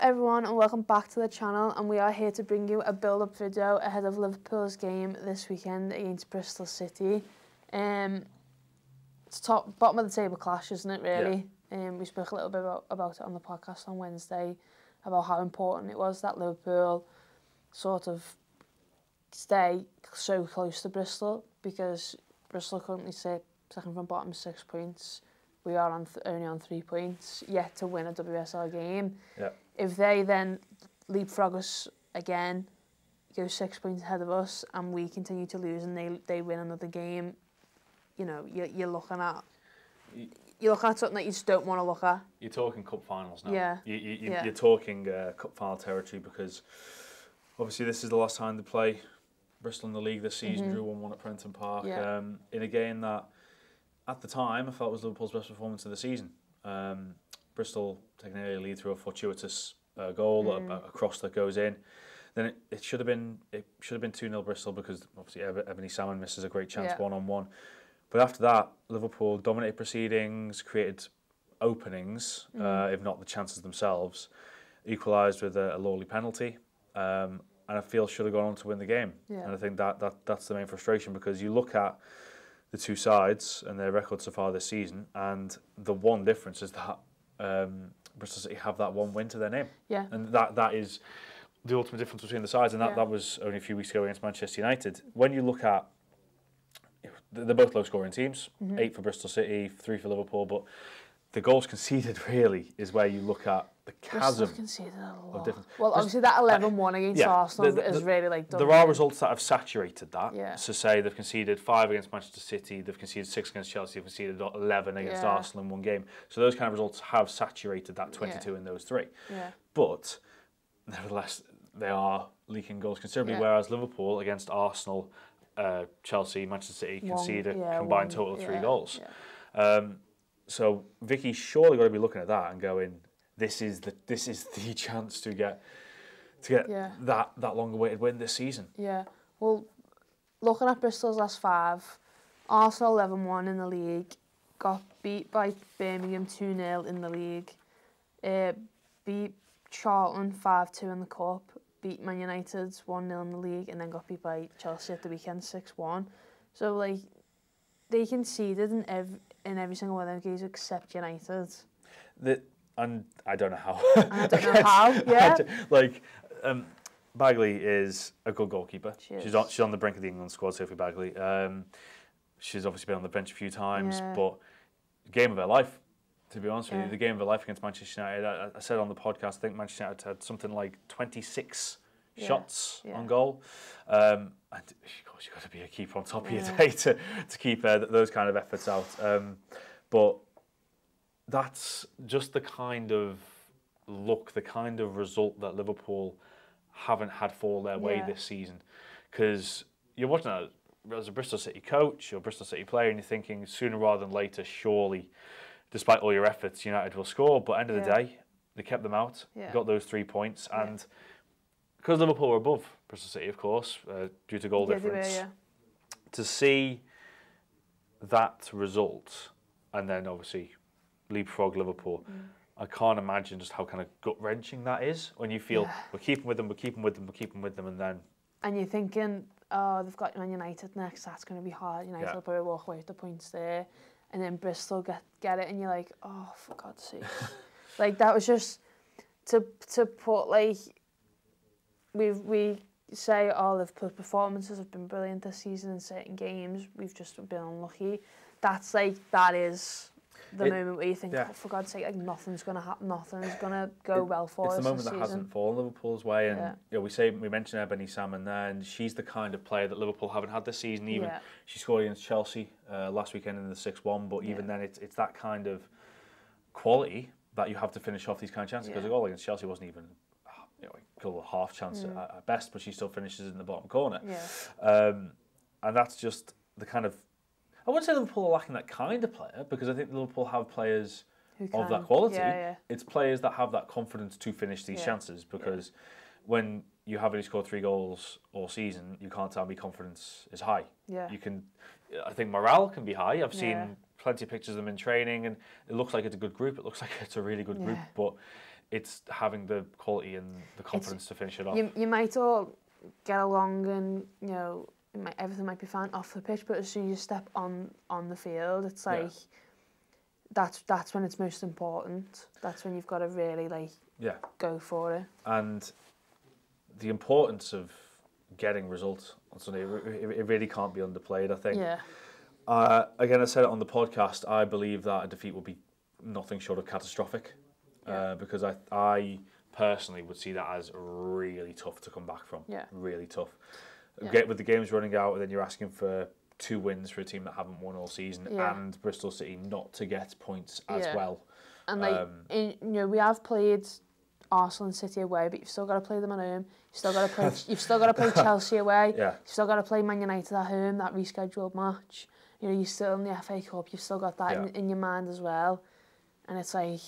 everyone and welcome back to the channel, and we are here to bring you a build-up video ahead of Liverpool's game this weekend against Bristol City. It's bottom of the table clash, isn't it, really? Yeah. We spoke a little bit about it on the podcast on Wednesday, about how important it was that Liverpool sort of stay so close to Bristol, because Bristol currently sit second from bottom, 6 points. We are only on 3 points, yet to win a WSL game. Yeah. If they then leapfrog us again, go 6 points ahead of us, and we continue to lose and they win another game, you know, you're looking at something that you just don't want to look at. You're talking cup finals now. Yeah. You're talking cup final territory, because obviously this is the last time they play Bristol in the league this season. Drew 1-1 at Prenton Park in a game that, at the time, I felt was Liverpool's best performance of the season. Bristol taking an early lead through a fortuitous goal, a cross that goes in. Then it should have been 2-0 Bristol, because obviously Ebony Salmon misses a great chance one-on-one. But after that, Liverpool dominated proceedings, created openings, if not the chances themselves, equalised with a lowly penalty, and I feel should have gone on to win the game. Yeah. And I think that's the main frustration, because you look at the two sides and their records so far this season, and the one difference is that Bristol City have that one win to their name. Yeah. And that is the ultimate difference between the sides, and that was only a few weeks ago against Manchester United. When you look at, they're both low-scoring teams, 8 for Bristol City, 3 for Liverpool, but the goals conceded really is where you look at the chasm of difference. Well, obviously that 11-1 against Arsenal is really like done. There are results that have saturated that. Yeah. So say they've conceded 5 against Manchester City, they've conceded 6 against Chelsea, they've conceded 11 against Arsenal in one game. So those kind of results have saturated that 22 in those 3. Yeah. But nevertheless, they are leaking goals considerably, whereas Liverpool against Arsenal, Chelsea, Manchester City conceded a combined total of 3 goals. Yeah. So Vicky's surely got to be looking at that and going, this is the chance to get that long-awaited win this season. Yeah. Well, looking at Bristol's last 5, Arsenal 11-1 in the league, got beat by Birmingham 2-0 in the league, beat Charlton 5-2 in the cup, beat Man United 1-0 in the league, and then got beat by Chelsea at the weekend 6-1. So like, they conceded in every single one of them games except United. And I don't know how. I don't know how. Bagley is a good goalkeeper. She's on the brink of the England squad, Sophie Bagley. She's obviously been on the bench a few times, but game of her life, to be honest with you. The game of her life against Manchester United. I said on the podcast, I think Manchester United had something like 26 shots on goal. And of course, you've got to be a keeper on top of your day to keep those kind of efforts out. But that's just the kind of look, the kind of result that Liverpool haven't had fall their way this season. Because you're watching that as a Bristol City coach or Bristol City player, and you're thinking sooner rather than later, surely, despite all your efforts, United will score. But end of the day, they kept them out, got those 3 points, and because Liverpool were above Bristol City, of course, due to goal difference, to see that result and then obviously leapfrog Liverpool, I can't imagine just how kind of gut-wrenching that is when you feel we're keeping with them, and then... And you're thinking, oh, they've got Man United next, that's going to be hard, United will probably walk away with the points there, and then Bristol get it, and you're like, oh, for God's sake. Like, that was just, to put, like, we say, oh, Liverpool's performances have been brilliant this season in certain games, we've just been unlucky. That's like, that is the moment where you think, oh, for God's sake, like, nothing's going to happen, nothing's going to go well for us. It's the moment that hasn't fallen Liverpool's way, and you know, we mentioned Ebony Salmon there, and she's the kind of player that Liverpool haven't had this season. Even she scored against Chelsea last weekend in the 6-1, but even then, it's that kind of quality that you have to finish off these kind of chances, because the goal against Chelsea wasn't even a half chance at best, but she still finishes in the bottom corner. And that's just the kind of, I wouldn't say Liverpool are lacking that kind of player, because I think Liverpool have players of that quality. It's players that have that confidence to finish these chances, because when you have only scored 3 goals all season, you can't tell me confidence is high. You can, I think morale can be high. I've seen plenty of pictures of them in training, and it looks like it's a good group. It looks like it's a really good group, but it's having the quality and the confidence to finish it off. You might all get along and, you know, everything might be fine off the pitch, but as soon as you step on the field, it's like, that's when it's most important. That's when you've got to really, like, go for it. And the importance of getting results on Sunday, it really can't be underplayed, I think. Yeah. Again, I said it on the podcast, I believe that a defeat will be nothing short of catastrophic. Because I personally would see that as really tough to come back from. Yeah. Really tough. Get with the games running out, and then you're asking for 2 wins for a team that haven't won all season, and Bristol City not to get points as well. And like, you know, we have played Arsenal and City away, but you've still got to play them at home. You've still got to play. You've still got to play Chelsea away. You've still got to play Man United at home. That rescheduled match. You know, you're still in the FA Cup. You've still got that in your mind as well. And it's like,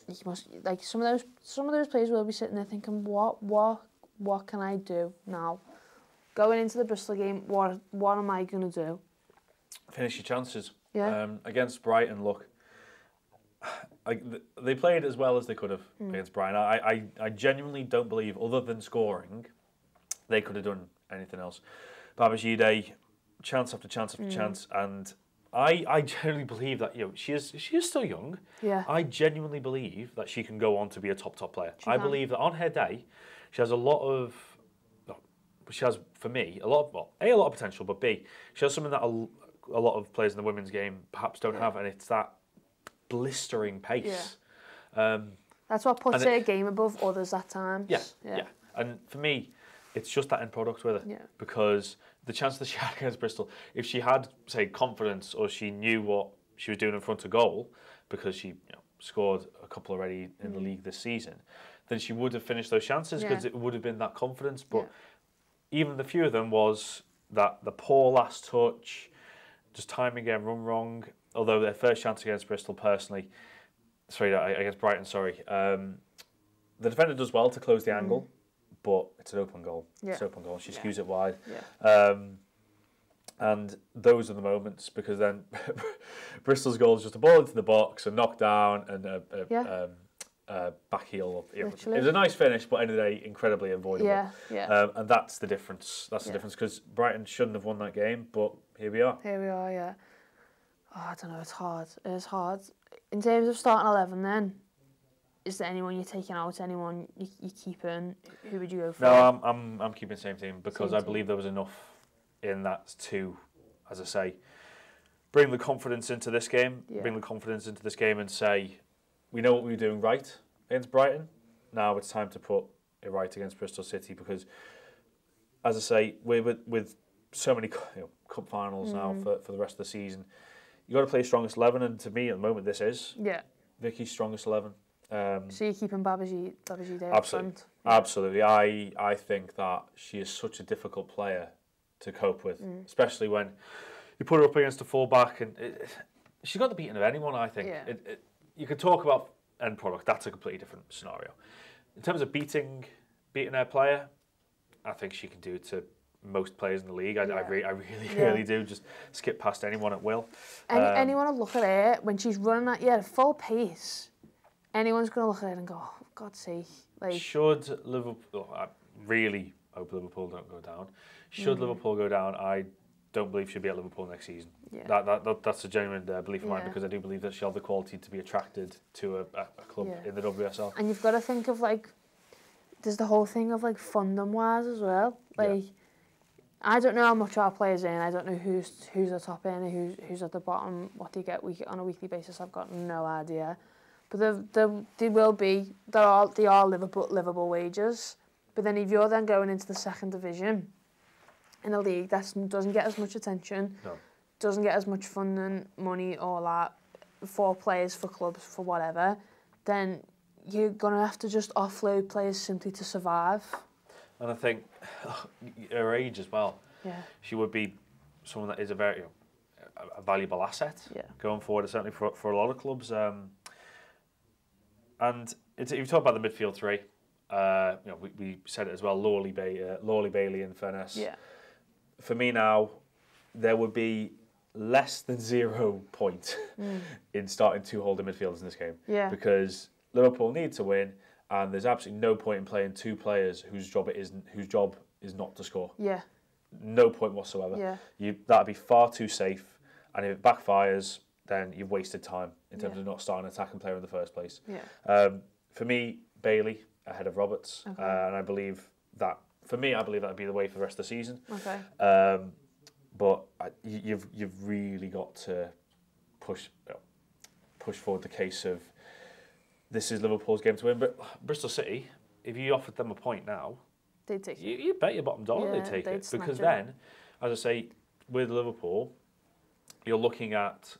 you must, like, some of those players will be sitting there thinking, what can I do now? Going into the Bristol game, what am I going to do? Finish your chances. Yeah. Against Brighton, look, they played as well as they could have against Brighton. I genuinely don't believe, other than scoring, they could have done anything else. Babajide, chance after chance after chance, and I genuinely believe that, you know, she is still young. Yeah. I genuinely believe that she can go on to be a top player. I believe that on her day, she has a lot of, she has, for me, a lot of potential, but B, she has something that a lot of players in the women's game perhaps don't have, and it's that blistering pace. That's what puts her game above others at times. Yeah. And for me, it's just that end product with her. Because the chance that she had against Bristol, if she had, say, confidence, or she knew what she was doing in front of goal, because she, you know, scored a couple already in the league this season, then she would have finished those chances, because it would have been that confidence. But even the few of them was that the poor last touch, just timing again run wrong. Although their first chance against Bristol, personally, against Brighton, the defender does well to close the angle, but it's an open goal. It's an open goal. She skews it wide. And those are the moments, because then Bristol's goal is just a ball into the box, a knockdown, and a back heel. It was a nice finish, but end of the day, incredibly avoidable. And that's the difference. That's the difference, because Brighton shouldn't have won that game, but here we are. Oh, I don't know, it's hard. It is hard. In terms of starting 11 then, is there anyone you're taking out, anyone you're keeping? Who would you go for? No, I'm keeping the same team, because I believe there was enough in that to, as I say, bring the confidence into this game, and say, we know what we were doing right against Brighton. Now it's time to put it right against Bristol City, because, as I say, we're with so many cup finals now for the rest of the season. You got to play strongest 11, and to me at the moment this is Vicky's strongest 11. So you're keeping Babajide up front? Absolutely. I think that she is such a difficult player to cope with, especially when you put her up against a fullback, and she's got the beating of anyone. I think you could talk about end product. That's a completely different scenario. In terms of beating their player, I think she can do it to most players in the league. I really do. Just skip past anyone at will. Anyone will look at her when she's running at full pace. Anyone's going to look at her and go, oh, for God's sake. Like, should Liverpool... I really hope Liverpool don't go down. Should Liverpool go down, I don't believe she'll be at Liverpool next season. That's a genuine belief of mine, because I do believe that she'll have the quality to be attracted to a club in the WSL. And you've got to think of, like, there's the whole thing of, like, funding-wise as well. Like, I don't know how much our players earn. I don't know who's the top earner, who's at the bottom, what they get on a weekly basis. I've got no idea. But they are livable wages. But then if you're then going into the second division in a league that doesn't get as much attention, doesn't get as much funding, money, all that, for players, for clubs, for whatever, then you're going to have to just offload players simply to survive. And I think her age as well. She would be someone that is a very a valuable asset going forward, certainly for a lot of clubs. And if you talk about the midfield three, we said it as well. Lawley, Bailey, and Furness. For me now, there would be less than 0 point in starting 2 holding midfielders in this game. Because Liverpool need to win, and there's absolutely no point in playing two players whose job is not to score. Yeah. No point whatsoever. Yeah. That'd be far too safe, and if it backfires, then you've wasted time in terms of not starting an attacking player in the first place. Yeah. For me, Bailey ahead of Roberts, Okay. and I believe that that'd be the way for the rest of the season. Okay. But you've really got to push forward the case of this is Liverpool's game to win. But Bristol City, if you offered them a point now, They'd take it. You bet your bottom dollar they'd take it. Because then, as I say, with Liverpool, you're looking at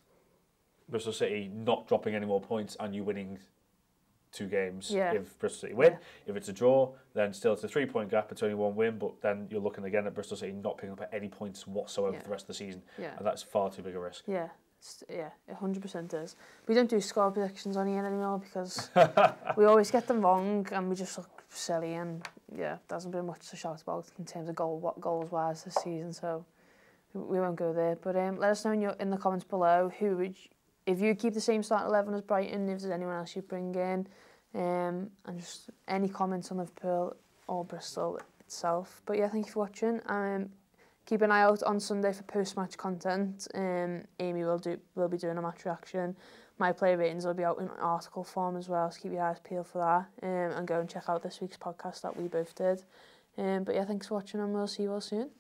Bristol City not dropping any more points and you winning 2 games if Bristol City win. If it's a draw, then still it's a 3-point gap, it's only 1 win, but then you're looking again at Bristol City not picking up any points whatsoever for the rest of the season. And that's far too big a risk. Yeah. Yeah, it 100% is. We don't do score predictions on here anymore because we always get them wrong and we just look silly, and there hasn't been much to shout about in terms of goals wise this season, so we won't go there. But let us know in the comments below if you keep the same starting 11 as Brighton, if there's anyone else you bring in, and just any comments on Liverpool or Bristol itself. But yeah, thank you for watching. Keep an eye out on Sunday for post-match content. Amy will be doing a match reaction. My player ratings will be out in article form as well, so keep your eyes peeled for that. And go and check out this week's podcast that we both did. But yeah, thanks for watching, and we'll see you all soon.